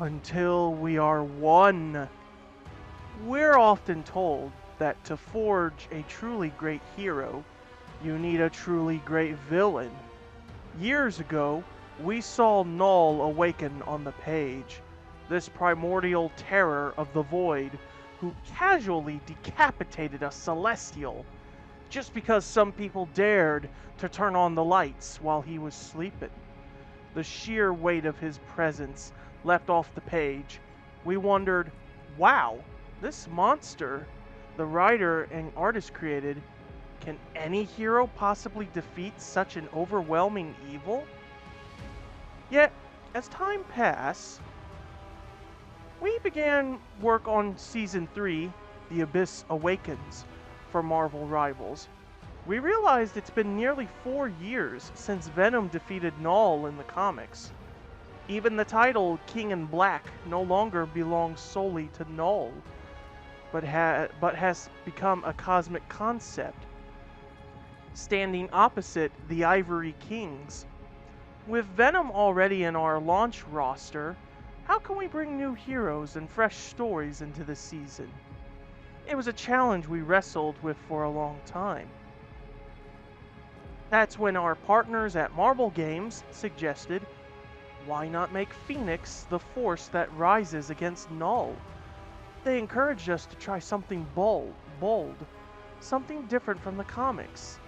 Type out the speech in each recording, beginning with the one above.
until we are one. We're often told that to forge a truly great hero, you need a truly great villain. Years ago, we saw Null awaken on the page, this primordial terror of the void who casually decapitated a celestial just because some people dared to turn on the lights while he was sleeping. The sheer weight of his presence left off the page. We wondered, wow, this monster the writer and artist created, can any hero possibly defeat such an overwhelming evil? Yet, as time passed, we began work on Season 3, The Abyss Awakens, for Marvel Rivals. We realized it's been nearly 4 years since Venom defeated Null in the comics. Even the title King in Black no longer belongs solely to Null, but has become a cosmic concept, standing opposite the Ivory Kings. With Venom already in our launch roster, how can we bring new heroes and fresh stories into the season? It was a challenge we wrestled with for a long time. That's when our partners at Marvel Games suggested, why not make Phoenix the force that rises against Null? They encouraged us to try something bold, something different from the comics.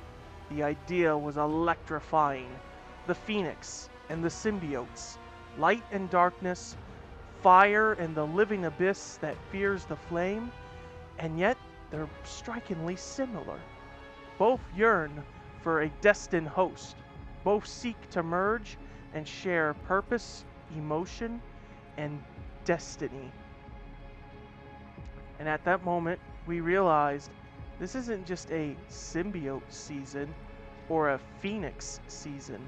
The idea was electrifying. The Phoenix and the symbiotes, light and darkness, fire and the living abyss that fears the flame, and yet they're strikingly similar. Both yearn for a destined host. Both seek to merge and share purpose, emotion, and destiny. And at that moment, we realized this isn't just a symbiote season or a Phoenix season.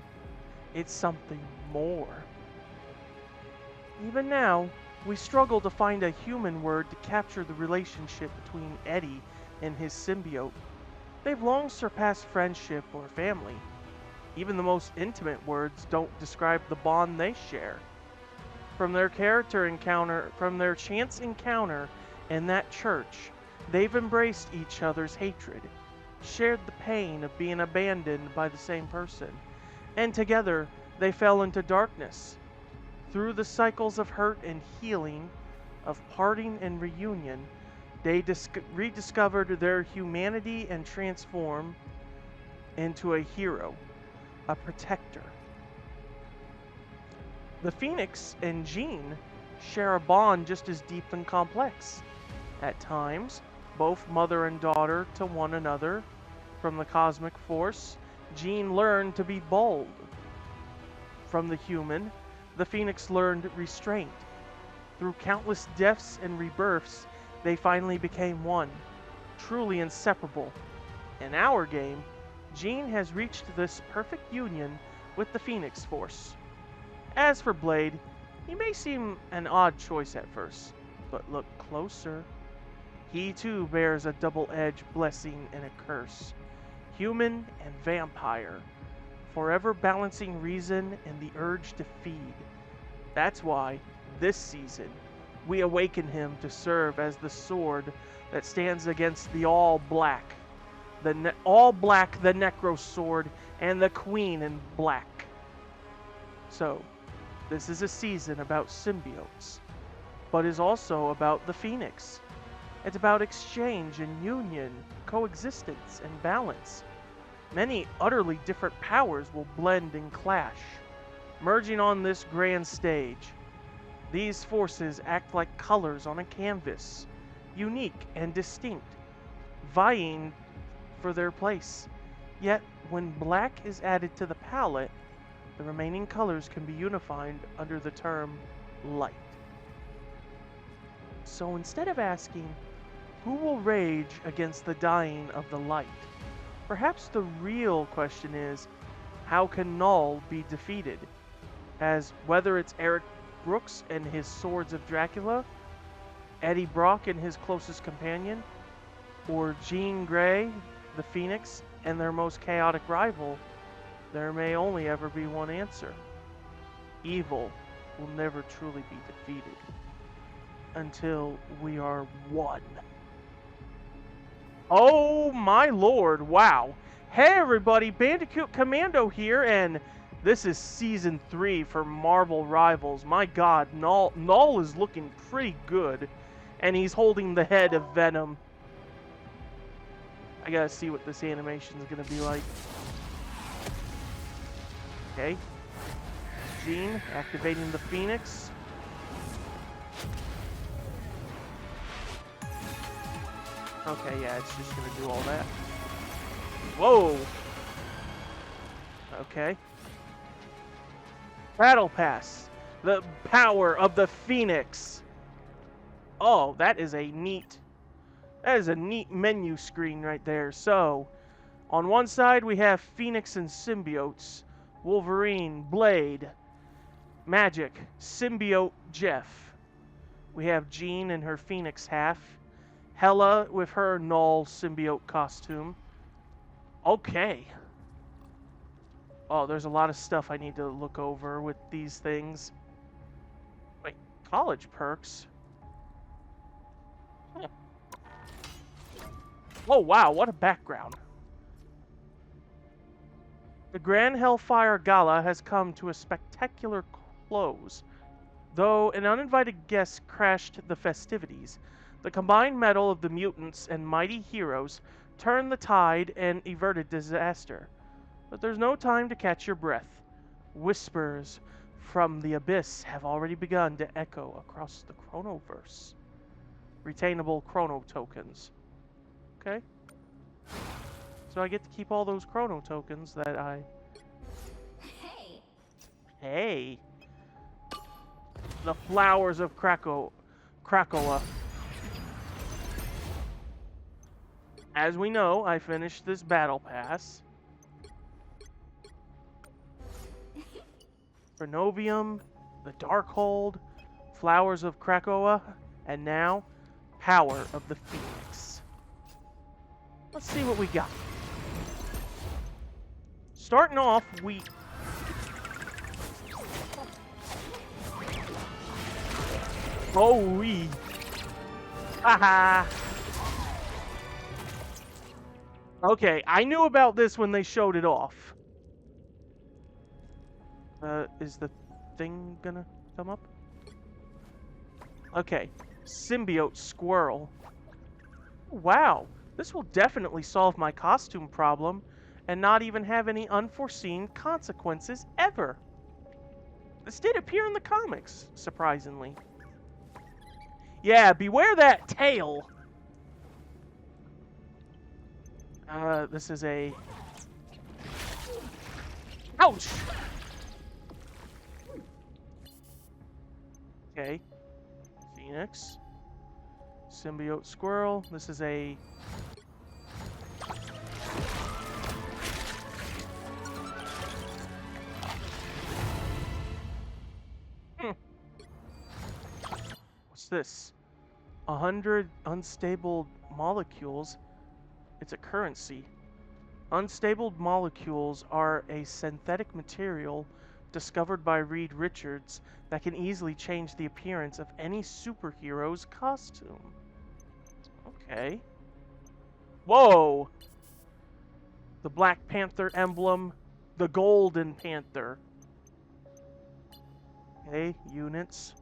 It's something more. Even now, we struggle to find a human word to capture the relationship between Eddie and his symbiote. They've long surpassed friendship or family. Even the most intimate words don't describe the bond they share. From their chance encounter in that church, they've embraced each other's hatred, shared the pain of being abandoned by the same person, and together they fell into darkness. Through the cycles of hurt and healing, of parting and reunion, they rediscovered their humanity and transformed into a hero, a protector. The Phoenix and Jean share a bond just as deep and complex. At times, both mother and daughter to one another. From the cosmic force, Jean learned to be bold. From the human, the Phoenix learned restraint. Through countless deaths and rebirths, they finally became one, truly inseparable. In our game, Jean has reached this perfect union with the Phoenix Force. As for Blade, he may seem an odd choice at first, but look closer. He too bears a double-edged blessing and a curse, human and vampire, forever balancing reason and the urge to feed. That's why, this season, we awaken him to serve as the sword that stands against the all-black, the Necro Sword, and the Queen in Black. So, this is a season about symbiotes, but is also about the Phoenix. It's about exchange and union, coexistence and balance. Many utterly different powers will blend and clash, merging on this grand stage. These forces act like colors on a canvas, unique and distinct, vying for their place. Yet, when black is added to the palette, the remaining colors can be unified under the term light. So instead of asking, who will rage against the dying of the light? Perhaps the real question is, how can Null be defeated? As whether it's Eric Brooks and his Swords of Dracula, Eddie Brock and his closest companion, or Jean Grey, the Phoenix, and their most chaotic rival, there may only ever be one answer. Evil will never truly be defeated until we are one. Oh my lord, wow. Hey everybody, Bandicoot Commando here, and this is Season 3 for Marvel Rivals. My god, Null is looking pretty good, and he's holding the head of Venom. I gotta see what this animation is gonna be like. Okay. Jean, activating the Phoenix. Okay, yeah, it's just gonna do all that. Whoa! Okay. Battle Pass. The power of the Phoenix. Oh, that is a neat menu screen right there. So, on one side we have Phoenix and symbiotes. Wolverine, Blade, Magic, Symbiote, Jeff. We have Jean in her Phoenix half. Hela with her Null symbiote costume. Okay. Oh, there's a lot of stuff I need to look over with these things. Wait, college perks? Huh. Oh, wow, what a background. The Grand Hellfire Gala has come to a spectacular close. Though an uninvited guest crashed the festivities, the combined mettle of the mutants and mighty heroes turned the tide and averted disaster. But there's no time to catch your breath. Whispers from the abyss have already begun to echo across the Chronoverse. Retainable Chrono tokens. Okay. So I get to keep all those Chrono tokens that I... Hey! The Flowers of Krakoa. As we know, I finished this battle pass. Renovium, the Darkhold, Flowers of Krakoa, and now, Power of the Phoenix. Let's see what we got. Starting off, we... Oh, we... Haha! Okay, I knew about this when they showed it off. Is the thing gonna come up? Okay, Symbiote Squirrel. Wow, this will definitely solve my costume problem and not even have any unforeseen consequences ever. This did appear in the comics, surprisingly. Yeah, beware that tail! This is a... Ouch! Okay. Phoenix. Symbiote Squirrel. This is a... What's this? 100 unstable molecules. It's a currency. Unstable molecules are a synthetic material discovered by Reed Richards that can easily change the appearance of any superhero's costume. Okay. Whoa! The Black Panther emblem. The Golden Panther. Okay, units.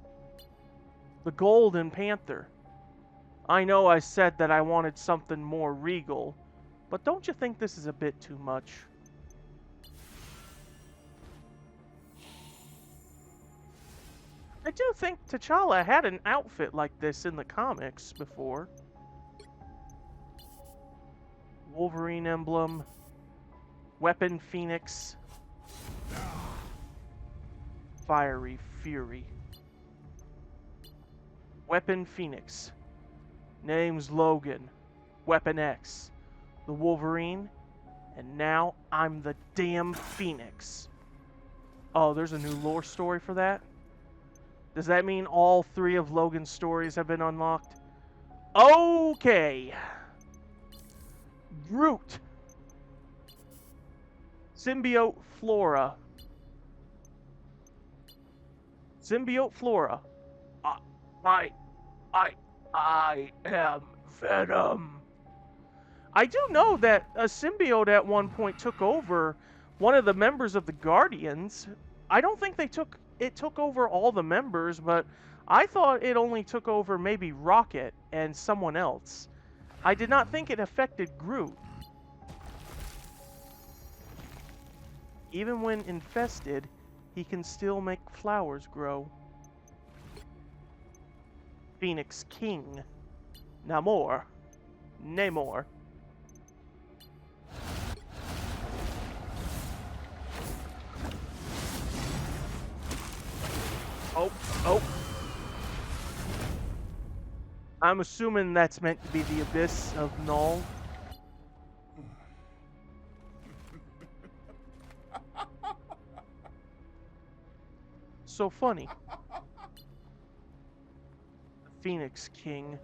The Golden Panther. I know I said that I wanted something more regal, but don't you think this is a bit too much? I do think T'Challa had an outfit like this in the comics before. Wolverine emblem. Weapon Phoenix. Fiery Fury. Weapon Phoenix. Name's Logan. Weapon X. The Wolverine. And now I'm the damn Phoenix. Oh, there's a new lore story for that? Does that mean all 3 of Logan's stories have been unlocked? Okay. Groot. Symbiote Flora. Symbiote Flora. I, I, I am Venom. I do know that a symbiote at one point took over one of the members of the Guardians. I don't think it took over all the members, but I thought it only took over maybe Rocket and someone else. I did not think it affected Groot. Even when infested, he can still make flowers grow. Phoenix King. Namor. Namor. Oh, oh. I'm assuming that's meant to be the Abyss of Null. So funny. Phoenix King.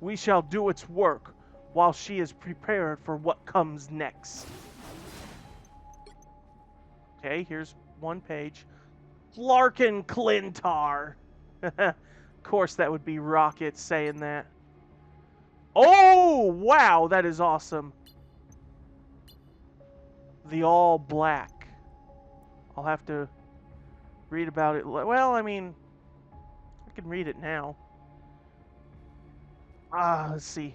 We shall do its work while she is prepared for what comes next. Okay, here's one page. Flarkin Clintar. Of course that would be Rocket saying that. Oh, wow, that is awesome. The All Black. I'll have to read about it. Well, I mean, I can read it now. Let's see.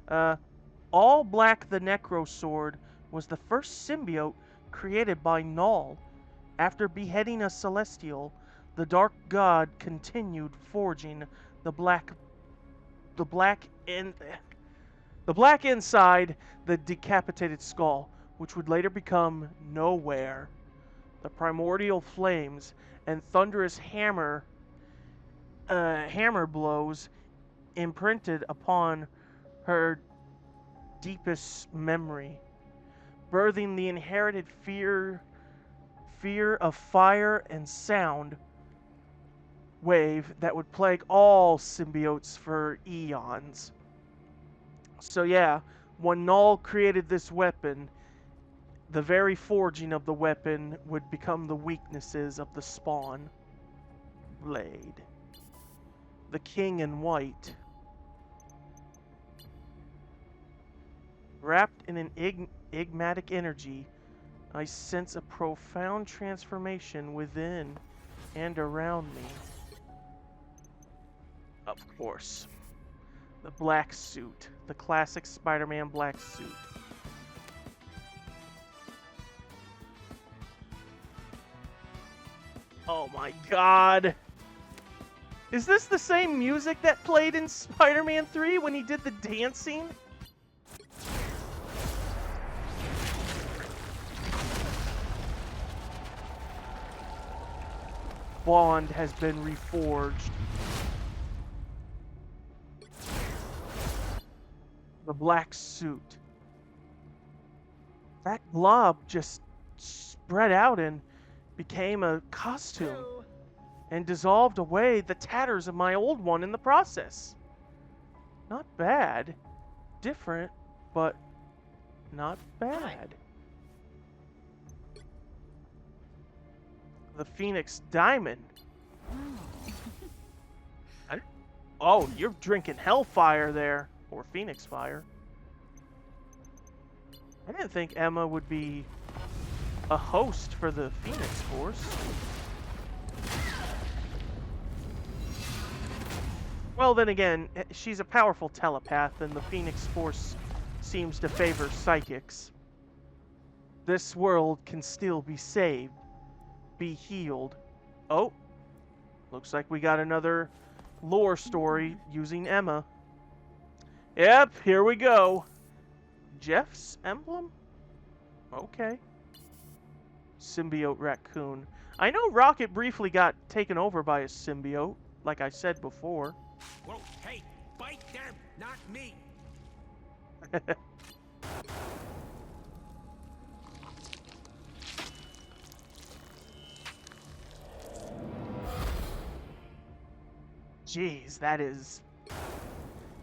All Black the Necro Sword was the first symbiote created by Null. After beheading a Celestial, the Dark God continued forging the black inside the decapitated skull, which would later become Nowhere. The primordial flames and thunderous hammer blows imprinted upon her deepest memory, birthing the inherited fear of fire and sound wave that would plague all symbiotes for eons. So yeah, when Null created this weapon, the very forging of the weapon would become the weaknesses of the Spawn blade. The King in White. Wrapped in an enigmatic energy, I sense a profound transformation within and around me. Of course. The black suit. The classic Spider-Man black suit. Oh my god! Is this the same music that played in Spider-Man 3 when he did the dancing? Bond has been reforged. The black suit. That blob just spread out and became a costume and dissolved away the tatters of my old one in the process. Not bad. Different, but not bad. The Phoenix Diamond. Oh, you're drinking Hellfire there. Or Phoenix Fire. I didn't think Emma would be a host for the Phoenix Force. Well, then again, she's a powerful telepath, and the Phoenix Force seems to favor psychics. This world can still be saved. Be healed. Oh, looks like we got another lore story using Emma. Yep, here we go. Jeff's emblem? Okay. Symbiote raccoon. I know Rocket briefly got taken over by a symbiote, like I said before. Whoa, hey, bite them, not me. Jeez, that is...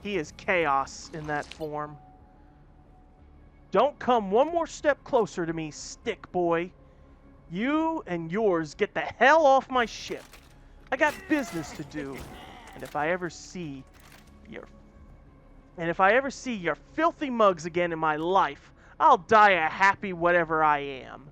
He is chaos in that form. Don't come one more step closer to me, stick boy. You and yours get the hell off my ship. I got business to do. And if I ever see your filthy mugs again in my life, I'll die a happy whatever I am.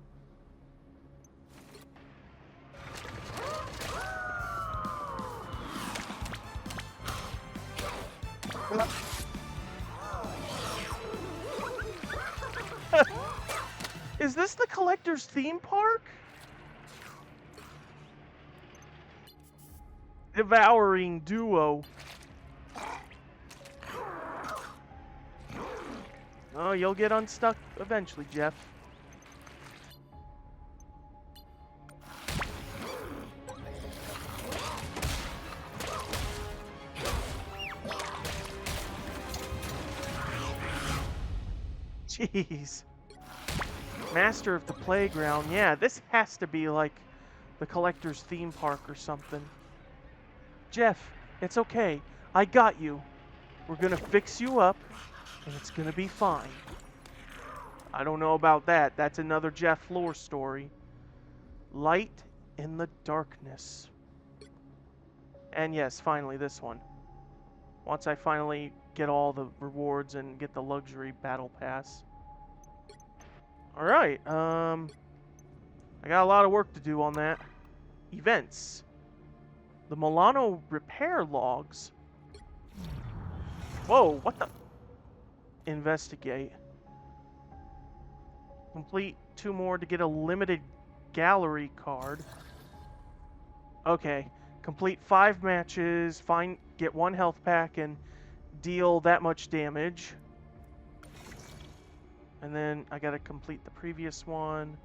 Is this the Collector's theme park? Devouring duo. Oh, you'll get unstuck eventually, Jeff. Jeez. Master of the Playground. Yeah, this has to be like the Collector's theme park or something. Jeff, it's okay. I got you. We're gonna fix you up, and it's gonna be fine. I don't know about that. That's another Jeff lore story. Light in the darkness. And yes, finally this one. Once I finally get all the rewards and get the luxury battle pass. Alright, I got a lot of work to do on that. Events. The Milano repair logs. Whoa, what the? Investigate. Complete 2 more to get a limited gallery card. Okay. Complete 5 matches, get 1 health pack, and deal that much damage. And then I gotta complete the previous one.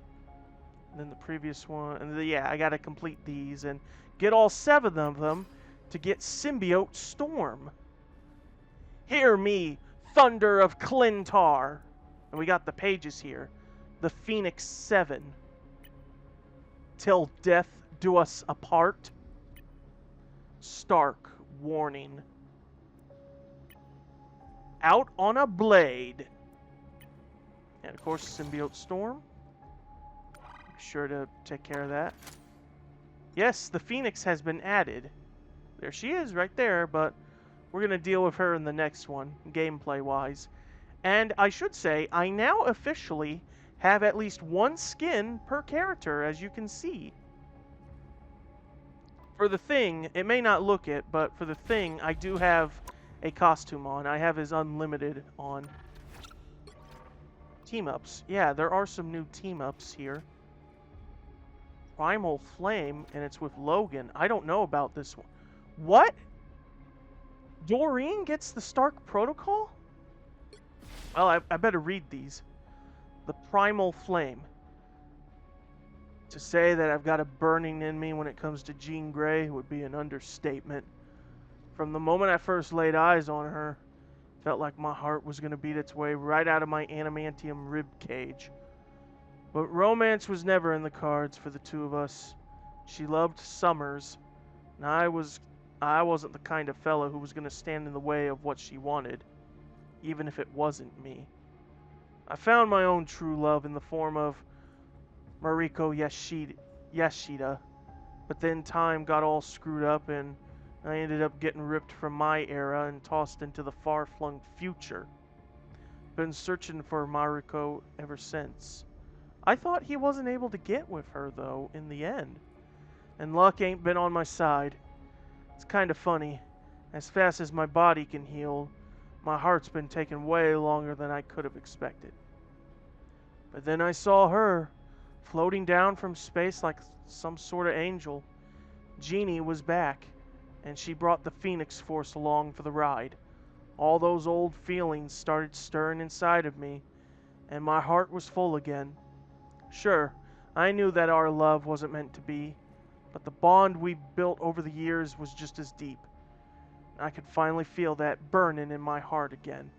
And then the previous one. And yeah, I gotta complete these and get all 7 of them to get Symbiote Storm. Hear me, Thunder of Clintar. And we got the pages here. The Phoenix 7. Till death do us apart. Stark warning. Out on a blade. And of course, Symbiote Storm. Be sure to take care of that. Yes, the Phoenix has been added. There she is right there, but we're going to deal with her in the next one, gameplay-wise. And I should say, I now officially have at least 1 skin per character, as you can see. For the Thing, it may not look it, but for the Thing, I do have a costume on. I have his Unlimited on. Team-ups. Yeah, there are some new team-ups here. Primal Flame, and it's with Logan. I don't know about this one. What? Doreen gets the Stark Protocol? Well, I better read these. The Primal Flame. To say that I've got a burning in me when it comes to Jean Grey would be an understatement. From the moment I first laid eyes on her, felt like my heart was going to beat its way right out of my adamantium rib cage. But romance was never in the cards for the 2 of us. She loved Summers, and I wasn't the kind of fella who was going to stand in the way of what she wanted, even if it wasn't me. I found my own true love in the form of Mariko Yashida, but then time got all screwed up and I ended up getting ripped from my era and tossed into the far-flung future. Been searching for Mariko ever since. I thought he wasn't able to get with her, though, in the end. And luck ain't been on my side. It's kind of funny. As fast as my body can heal, my heart's been taking way longer than I could have expected. But then I saw her, floating down from space like some sort of angel. Jeannie was back, and she brought the Phoenix Force along for the ride. All those old feelings started stirring inside of me, and my heart was full again. Sure, I knew that our love wasn't meant to be, but the bond we built over the years was just as deep. I could finally feel that burning in my heart again.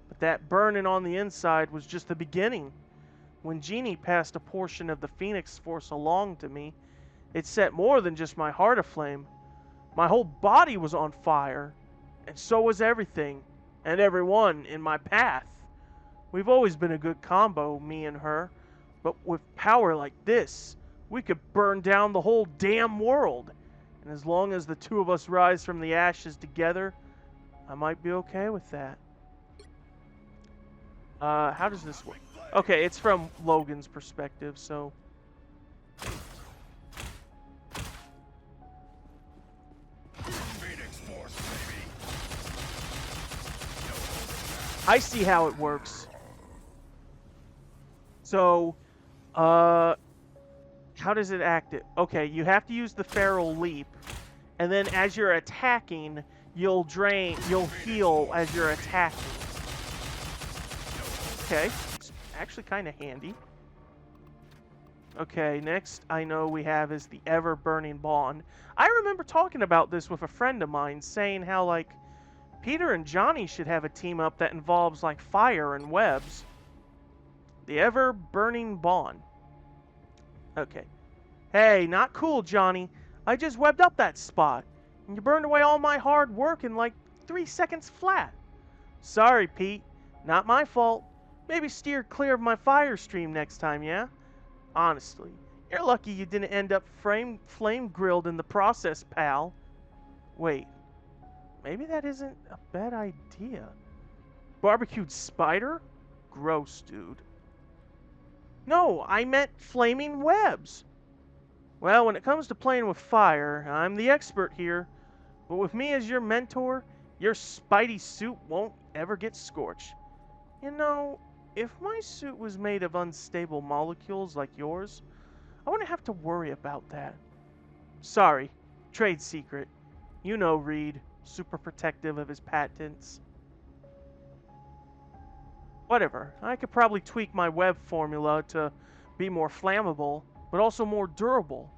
But that burning on the inside was just the beginning. When Jeannie passed a portion of the Phoenix Force along to me, it set more than just my heart aflame. My whole body was on fire, and so was everything, and everyone in my path. We've always been a good combo, me and her, But with power like this, we could burn down the whole damn world. And as long as the two of us rise from the ashes together, I might be okay with that. How does this work? Okay, it's from Logan's perspective, so... Phoenix Force, baby. I see how it works. So, how does it act it? Okay, you have to use the Feral Leap, and then as you're attacking, you'll heal as you're attacking. Okay, it's actually kind of handy. Okay, next I know we have is the Ever-Burning Bond. I remember talking about this with a friend of mine, saying how, like, Peter and Johnny should have a team-up that involves, like, fire and webs. The Ever-Burning Bond. Okay. Hey, not cool, Johnny. I just webbed up that spot, and you burned away all my hard work in, like, 3 seconds flat. Sorry, Pete. Not my fault. Maybe steer clear of my fire stream next time, yeah? Honestly, you're lucky you didn't end up flame-grilled in the process, pal. Wait, maybe that isn't a bad idea. Barbecued spider? Gross, dude. No, I meant flaming webs. Well, when it comes to playing with fire, I'm the expert here. But with me as your mentor, your Spidey suit won't ever get scorched. You know, if my suit was made of unstable molecules like yours, I wouldn't have to worry about that. Sorry, trade secret. You know Reed, super protective of his patents. Whatever, I could probably tweak my web formula to be more flammable, but also more durable.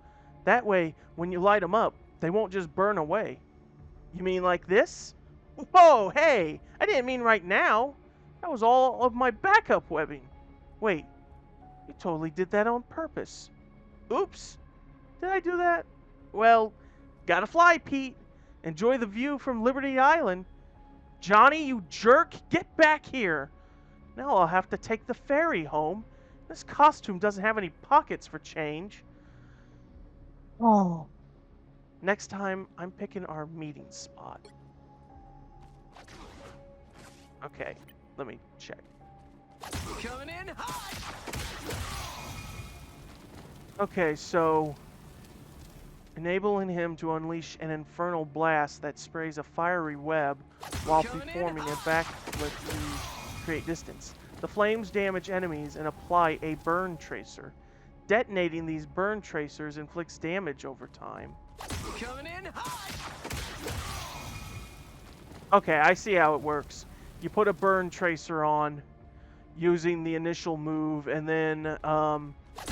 That way, when you light them up, they won't just burn away. You mean like this? Whoa, hey, I didn't mean right now. That was all of my backup webbing. Wait, you totally did that on purpose. Oops, did I do that? Well, gotta fly, Pete. Enjoy the view from Liberty Island. Johnny, you jerk, get back here. Now I'll have to take the ferry home. This costume doesn't have any pockets for change. Oh. Next time, I'm picking our meeting spot. Okay, let me check. Coming in hot. Okay, so enabling him to unleash an infernal blast that sprays a fiery web while performing a backflip to create distance. The flames damage enemies and apply a burn tracer. Detonating these burn tracers inflicts damage over time. Coming in hot. Okay, I see how it works. You put a burn tracer on using the initial move, and then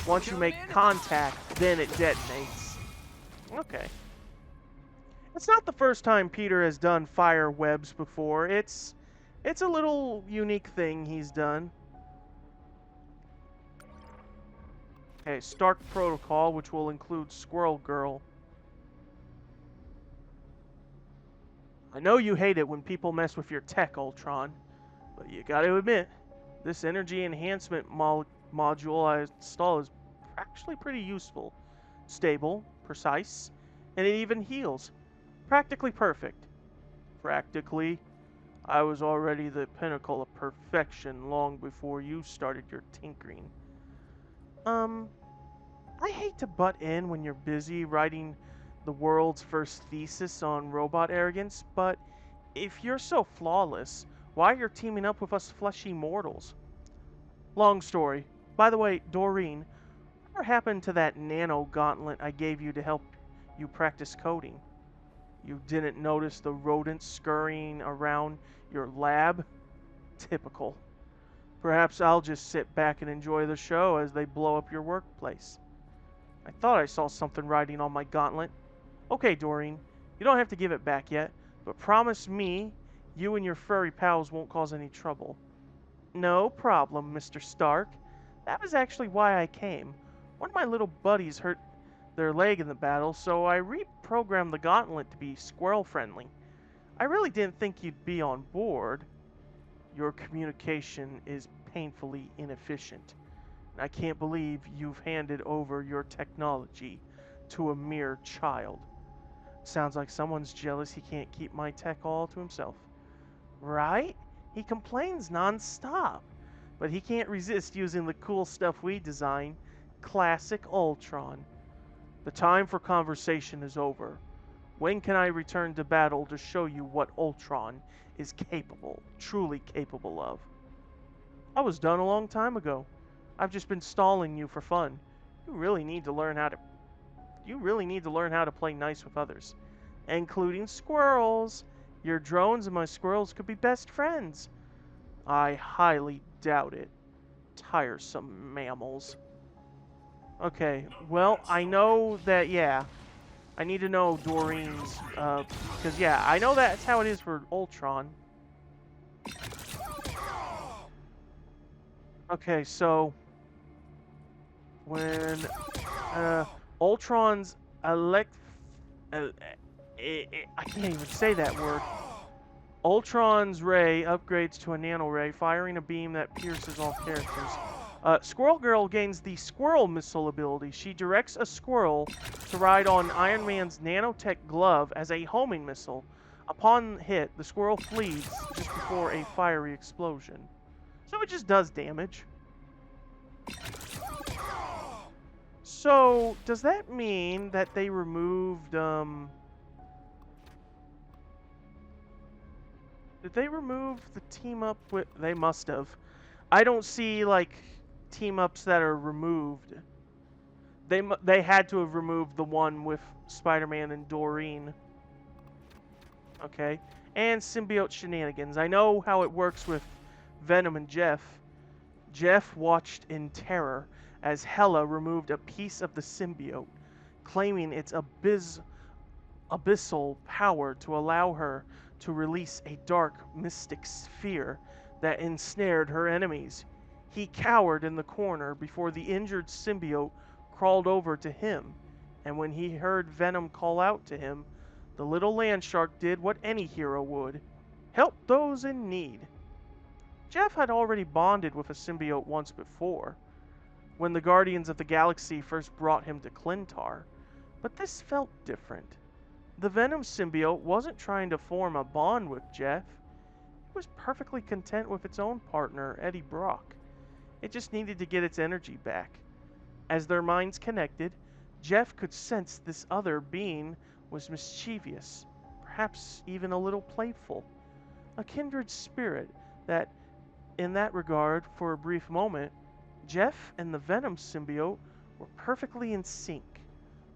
once you make contact, then it detonates. Okay. It's not the first time Peter has done fire webs before. It's a little unique thing he's done. Okay, Stark Protocol, which will include Squirrel Girl. I know you hate it when people mess with your tech, Ultron, but you gotta admit, this energy enhancement module I install is actually pretty useful. Stable, precise, and it even heals. Practically perfect. Practically, I was already the pinnacle of perfection long before you started your tinkering. I hate to butt in when you're busy writing the world's first thesis on robot arrogance, but if you're so flawless, why you're teaming up with us fleshy mortals? Long story. By the way, Doreen, whatever happened to that nano gauntlet I gave you to help you practice coding? You didn't notice the rodents scurrying around your lab? Typical. Perhaps I'll just sit back and enjoy the show as they blow up your workplace. I thought I saw something riding on my gauntlet. Okay, Doreen, you don't have to give it back yet, but promise me you and your furry pals won't cause any trouble. No problem, Mr. Stark. That was actually why I came. One of my little buddies hurt their leg in the battle, so I reprogrammed the gauntlet to be squirrel-friendly. I really didn't think you'd be on board. Your communication is painfully inefficient. I can't believe you've handed over your technology to a mere child. Sounds like someone's jealous he can't keep my tech all to himself. Right? He complains non-stop, but he can't resist using the cool stuff we design. Classic Ultron. The time for conversation is over. When can I return to battle to show you what Ultron is capable, truly capable of? I was done a long time ago. I've just been stalling you for fun. You really need to learn how to play nice with others, including squirrels. Your drones and my squirrels could be best friends. I highly doubt it. Tiresome mammals. Okay, well, I know that, yeah. I need to know Doreen's, because, yeah, I know that's how it is for Ultron. Okay, so when Ultron's I can't even say that word. Ultron's ray upgrades to a nano ray, firing a beam that pierces all characters. Squirrel Girl gains the Squirrel Missile ability. She directs a squirrel to ride on Iron Man's nanotech glove as a homing missile. Upon hit, the squirrel flees just before a fiery explosion. So it just does damage. So, does that mean that they removed, did they remove the team up with... They must have. I don't see, like, team-ups that are removed. They had to have removed the one with Spider-Man and Doreen. Okay. And symbiote shenanigans. I know how it works with Venom and Jeff. Jeff watched in terror as Hela removed a piece of the symbiote, claiming its abyssal power to allow her to release a dark, mystic sphere that ensnared her enemies. He cowered in the corner before the injured symbiote crawled over to him, and when he heard Venom call out to him, the little land shark did what any hero would: help those in need. Jeff had already bonded with a symbiote once before, when the Guardians of the Galaxy first brought him to Clintar, but this felt different. The Venom symbiote wasn't trying to form a bond with Jeff. It was perfectly content with its own partner, Eddie Brock. It just needed to get its energy back. As their minds connected, Jeff could sense this other being was mischievous, perhaps even a little playful. A kindred spirit that, in that regard, for a brief moment, Jeff and the Venom symbiote were perfectly in sync,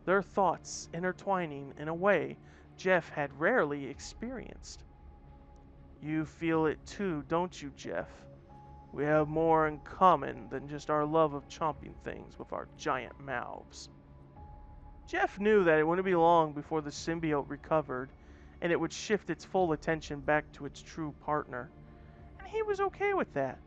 their thoughts intertwining in a way Jeff had rarely experienced. You feel it too, don't you, Jeff? We have more in common than just our love of chomping things with our giant mouths. Jeff knew that it wouldn't be long before the symbiote recovered, and it would shift its full attention back to its true partner. And he was okay with that.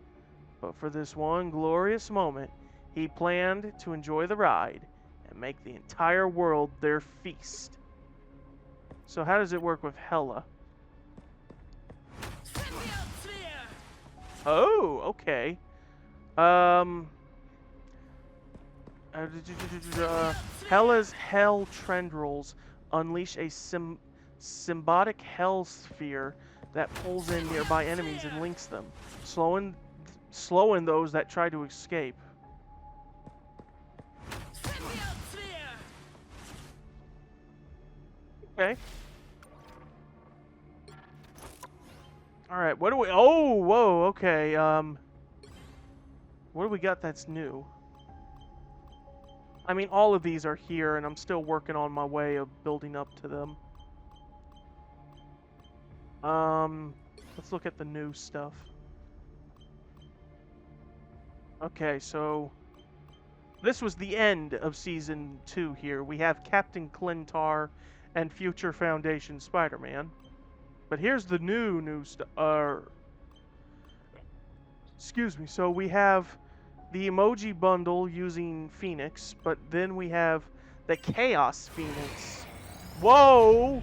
But for this one glorious moment, he planned to enjoy the ride and make the entire world their feast. So how does it work with Hela? Oh, okay. Hela's Hell Tendrils unleash a symbiotic hell sphere that pulls in nearby enemies and links them, slowing those that try to escape. Okay. Alright, what do we... Oh, whoa, okay, what do we got that's new? I mean, all of these are here, and I'm still working on my way of building up to them. Let's look at the new stuff. Okay, so... this was the end of Season 2 here. We have Captain Clintar and future Foundation Spider-Man. But here's the new stuff. Excuse me. So we have the emoji bundle using Phoenix, but then we have the Chaos Phoenix. Whoa!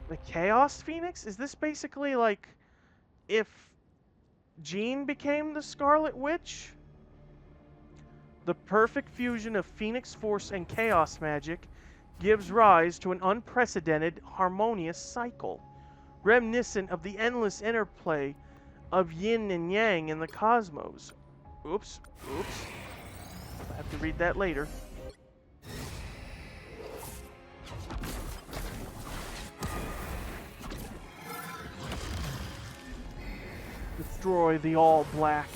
The Chaos Phoenix? Is this basically like if Jean became the Scarlet Witch? The perfect fusion of Phoenix Force and Chaos magic gives rise to an unprecedented, harmonious cycle, reminiscent of the endless interplay of yin and yang in the cosmos. Oops. I have to read that later. Destroy the All Black.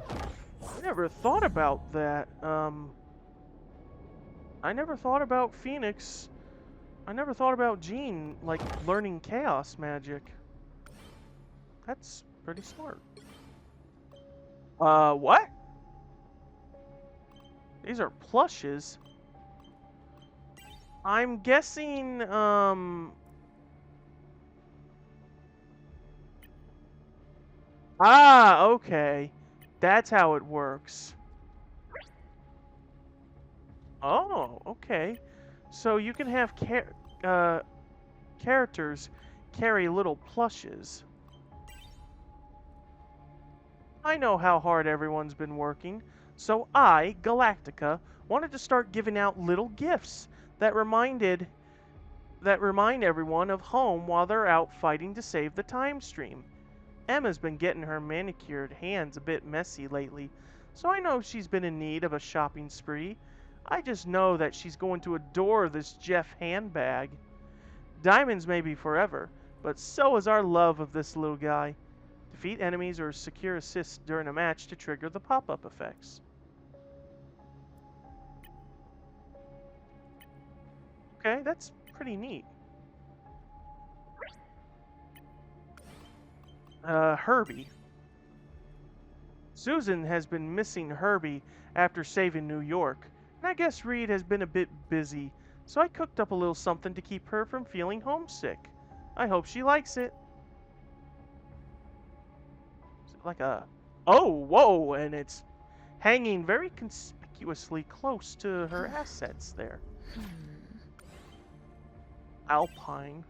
I never thought about that. I never thought about Phoenix. I never thought about Jean, like, learning chaos magic. That's pretty smart. What? These are plushes. I'm guessing, Ah, okay. That's how it works. Oh, okay. So you can have characters carry little plushes. I know how hard everyone's been working, so I, Galactica, wanted to start giving out little gifts that remind everyone of home while they're out fighting to save the time stream. Emma's been getting her manicured hands a bit messy lately, so I know she's been in need of a shopping spree. I just know that she's going to adore this Jeff handbag. Diamonds may be forever, but so is our love of this little guy. Defeat enemies or secure assists during a match to trigger the pop-up effects. Okay, that's pretty neat. Herbie. Susan has been missing Herbie after saving New York, and I guess Reed has been a bit busy, so I cooked up a little something to keep her from feeling homesick. I hope she likes it. Is it like a... Oh, whoa, and it's hanging very conspicuously close to her assets there. Alpine.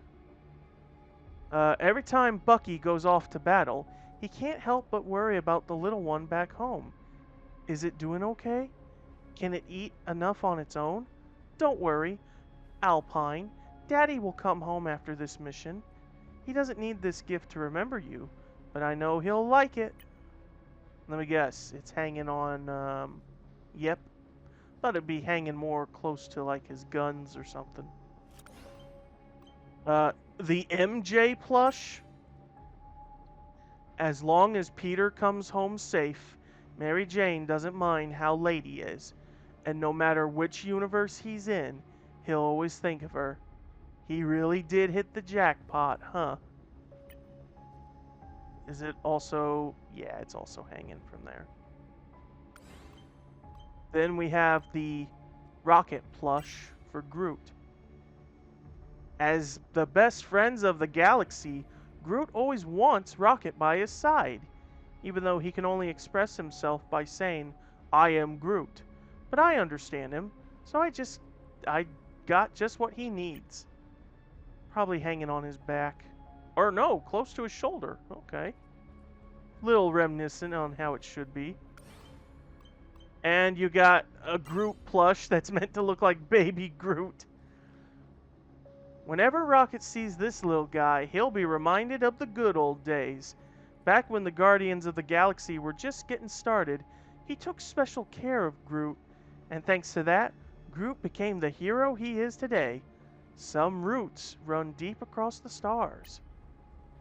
Every time Bucky goes off to battle, he can't help but worry about the little one back home. Is it doing okay? Can it eat enough on its own? Don't worry, Alpine. Daddy will come home after this mission. He doesn't need this gift to remember you, but I know he'll like it. Let me guess, it's hanging on, yep. Thought it'd be hanging more close to, like, his guns or something. The MJ plush. As long as Peter comes home safe, Mary Jane doesn't mind how late he is. And no matter which universe he's in, he'll always think of her. He really did hit the jackpot, huh? Is it also... Yeah, it's also hanging from there. Then we have the Rocket plush for Groot. As the best friends of the galaxy, Groot always wants Rocket by his side, even though he can only express himself by saying, "I am Groot." But I understand him, so I got just what he needs. Probably hanging on his back. Or no, close to his shoulder. Okay. Little reminiscent on how it should be. And you got a Groot plush that's meant to look like baby Groot. Whenever Rocket sees this little guy, he'll be reminded of the good old days. Back when the Guardians of the Galaxy were just getting started, he took special care of Groot, and thanks to that, Groot became the hero he is today. Some roots run deep across the stars.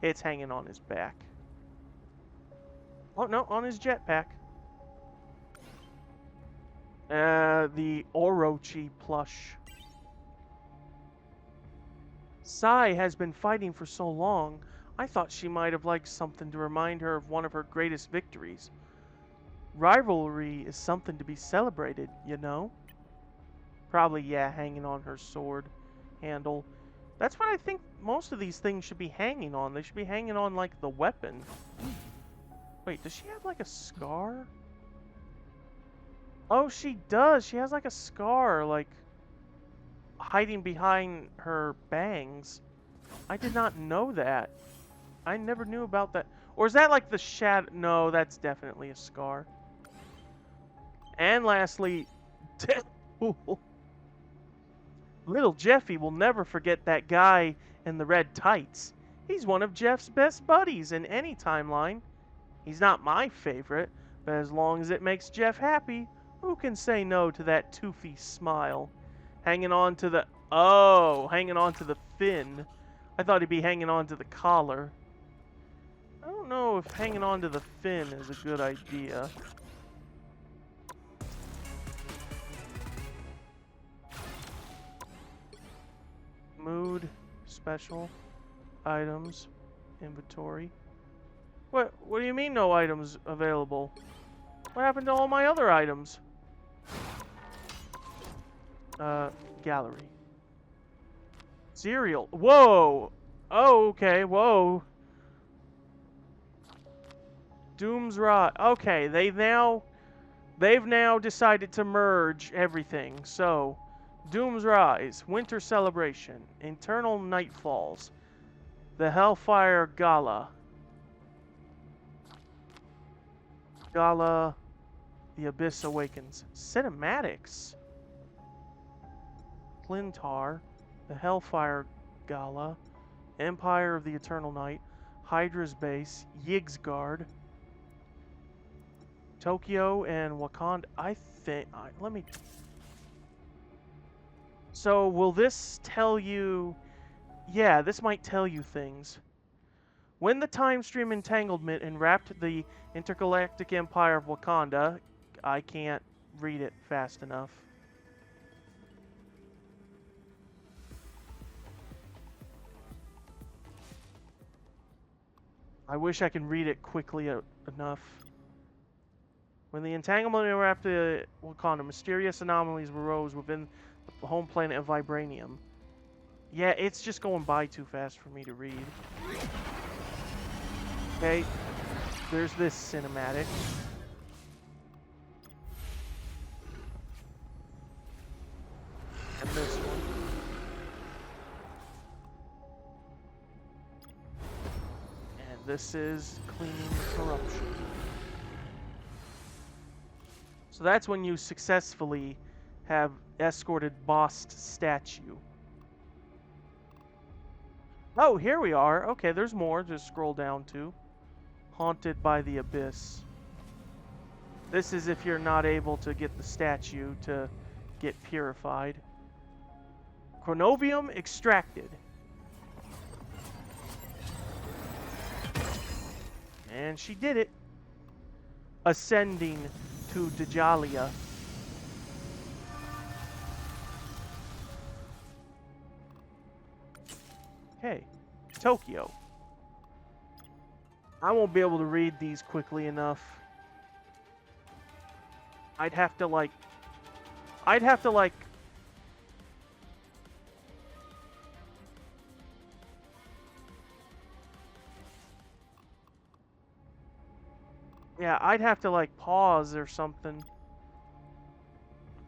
It's hanging on his back. Oh no, on his jetpack. The Orochi plush. Sai has been fighting for so long, I thought she might have liked something to remind her of one of her greatest victories. Rivalry is something to be celebrated, you know? Probably, yeah, hanging on her sword handle. That's what I think most of these things should be hanging on. They should be hanging on, like, the weapon. Wait, does she have, like, a scar? Oh, she does. She has like a scar, like hiding behind her bangs. I did not know that. I never knew about that. Or is that like the shadow? No, that's definitely a scar. And lastly, little Jeffy will never forget that guy in the red tights. He's one of Jeff's best buddies in any timeline. He's not my favorite, but as long as it makes Jeff happy, who can say no to that toothy smile? Hanging on to the... Oh, hanging on to the fin. I thought he'd be hanging on to the collar. I don't know if hanging on to the fin is a good idea. Mood, special, items, inventory. What do you mean no items available? What happened to all my other items? Gallery. Cereal. Whoa! Oh, okay, whoa. Doom's Rise. Okay, they've now decided to merge everything. So, Doom's Rise, Winter Celebration, Eternal Nightfalls, the Hellfire Gala. Gala, The Abyss Awakens. Cinematics. Clintar, the Hellfire Gala, Empire of the Eternal Night, Hydra's Base, Yigsguard, Tokyo, and Wakanda. I think... let me... So, will this tell you... Yeah, this might tell you things. When the time stream entanglement enwrapped the intergalactic empire of Wakanda... I can't read it fast enough. I wish I could read it quickly enough. When the entanglement enwrapped the Wakanda, mysterious anomalies arose within the home planet of Vibranium. Yeah, it's just going by too fast for me to read. Okay, there's this cinematic. And this one. And this is cleaning corruption. So that's when you successfully have escorted Bast statue. Oh, here we are. Okay, there's more. Just scroll down to. Haunted by the Abyss. This is if you're not able to get the statue to get purified. Chronovium extracted. And she did it. Ascending to Djalia. Okay, Tokyo. I won't be able to read these quickly enough. I'd have to like... Yeah, I'd have to like pause or something.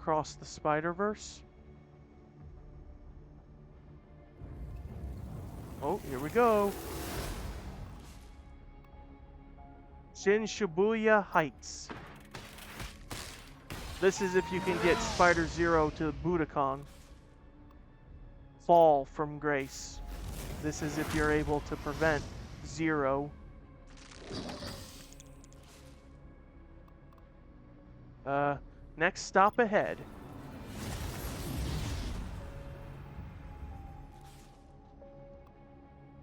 Across the Spider-Verse. Oh, here we go. Shin Shibuya Heights. This is if you can get Spider-Zero to Budokan. Fall from grace. This is if you're able to prevent Zero. Next stop ahead.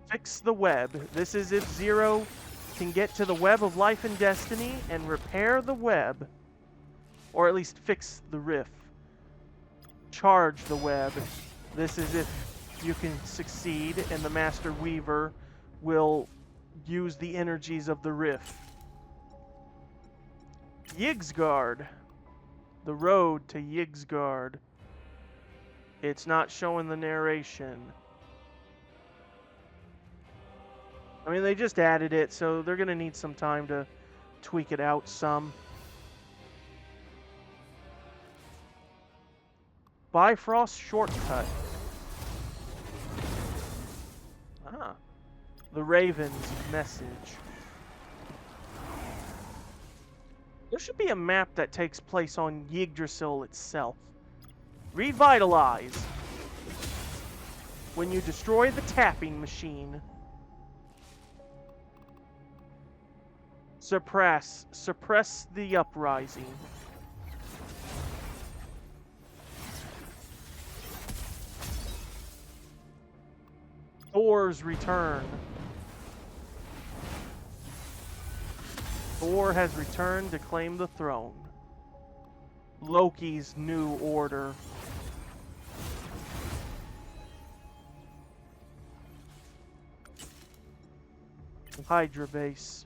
Fix the web. This is if Zero can get to the web of life and destiny and repair the web. Or at least fix the rift. Charge the web. This is if you can succeed and the Master Weaver will use the energies of the rift. Yigsguard. The road to Yigsguard. It's not showing the narration. I mean, they just added it, so they're going to need some time to tweak it out some. Bifrost shortcut. Ah. The Raven's message. There should be a map that takes place on Yggdrasil itself. Revitalize. When you destroy the tapping machine. Suppress. Suppress the uprising. Thor's return. Thor has returned to claim the throne. Loki's new order. Hydra base.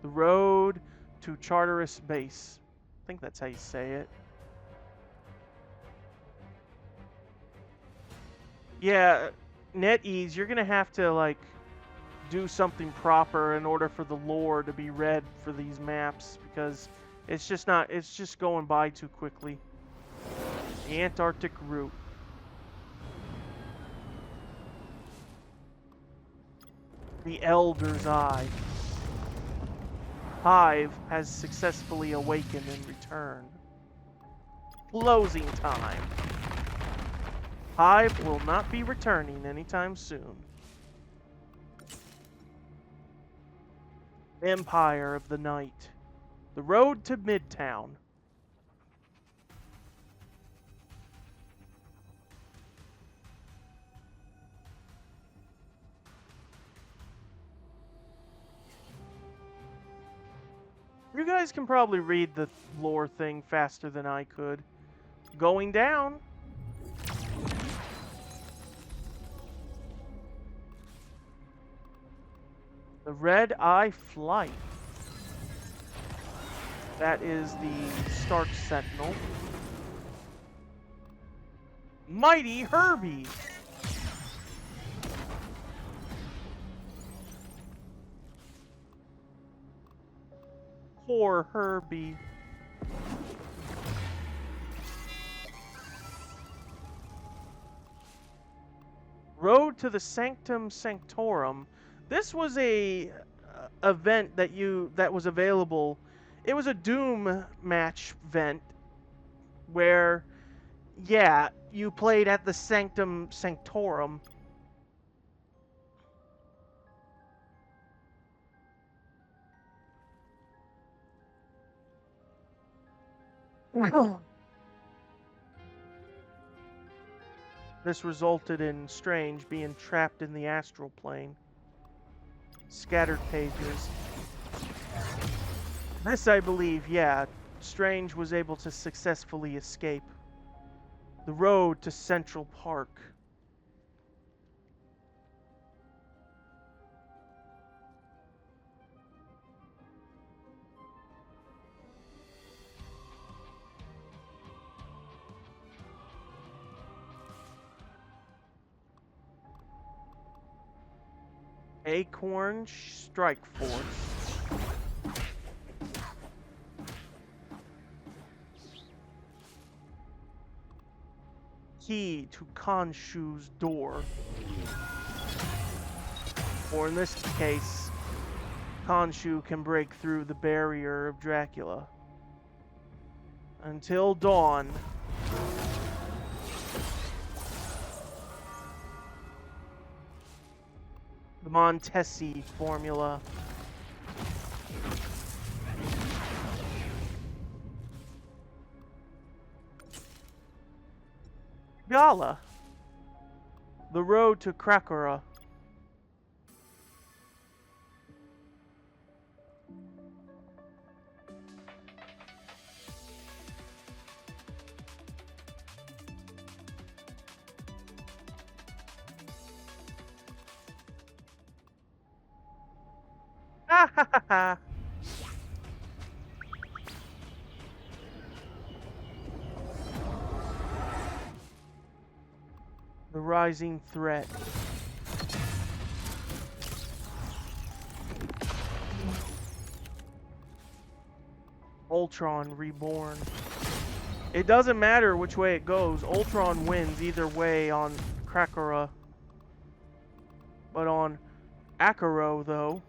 The road to Charteris base. I think that's how you say it. Yeah, NetEase, you're gonna have to like do something proper in order for the lore to be read for these maps, because it's just going by too quickly. The Antarctic route. The Elder's Eye. Hive has successfully awakened and returned. Closing time. Hive will not be returning anytime soon. Empire of the Night. The road to Midtown. You guys can probably read the lore thing faster than I could. Going down. The Red Eye Flight. That is the Stark Sentinel. Mighty Herbie. Poor Herbie. Road to the Sanctum Sanctorum. This was a event that was available. It was a Doom match event where, yeah, you played at the Sanctum Sanctorum. This resulted in Strange being trapped in the astral plane. Scattered pages. This, I believe, yeah, Strange was able to successfully escape. The road to Central Park. Acorn Strike Force. Key to Khonshu's door. Or in this case, Khonshu can break through the barrier of Dracula. Until dawn. The Montesi formula. Gala. The road to Krakara. Ha ha ha ha. The rising threat. Ultron reborn. It doesn't matter which way it goes. Ultron wins either way on Krakora. But on Akuro, though,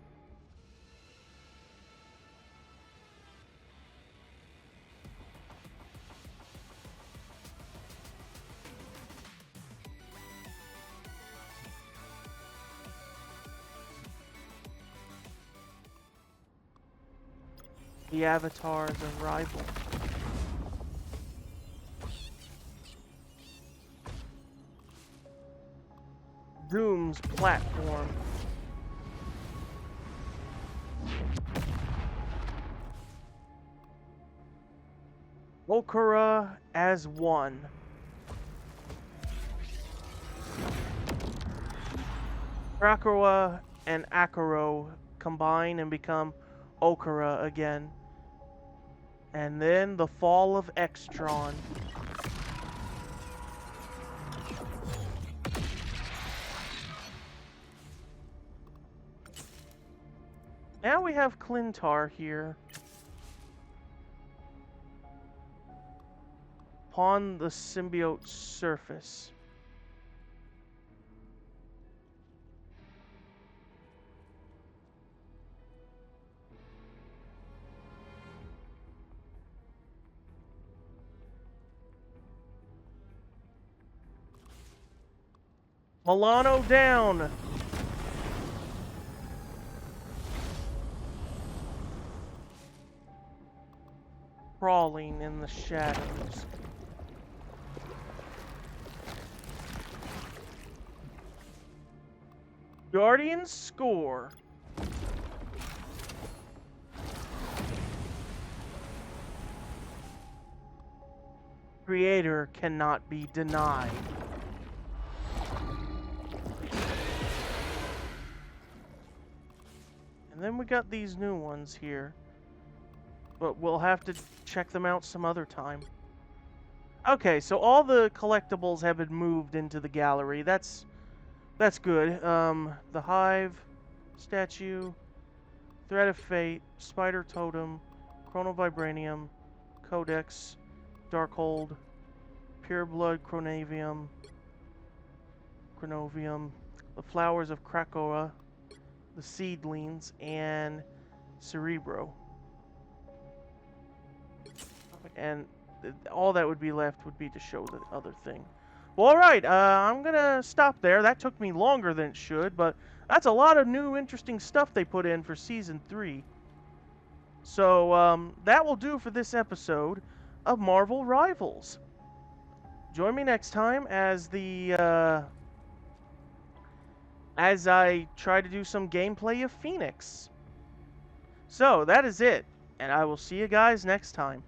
the Avatar is a rival. Doom's platform. Okura as one. Krakora and Akuro combine and become Okura again. And then the fall of Extron. Now we have Clintar here. Upon the symbiote surface. Milano down! Crawling in the shadows. Guardians score. Creator cannot be denied. And then we got these new ones here. But we'll have to check them out some other time. Okay, so all the collectibles have been moved into the gallery. That's good. The Hive, Statue, Thread of Fate, Spider Totem, Chronovibranium, Codex, Darkhold, Pureblood Chronovium, the Flowers of Krakora, the Seedlings, and Cerebro. And all that would be left would be to show the other thing. Well, alright, I'm gonna stop there. That took me longer than it should, but that's a lot of new interesting stuff they put in for Season 3. So, that will do for this episode of Marvel Rivals. Join me next time as as I try to do some gameplay of Phoenix. So, that is it, and I will see you guys next time.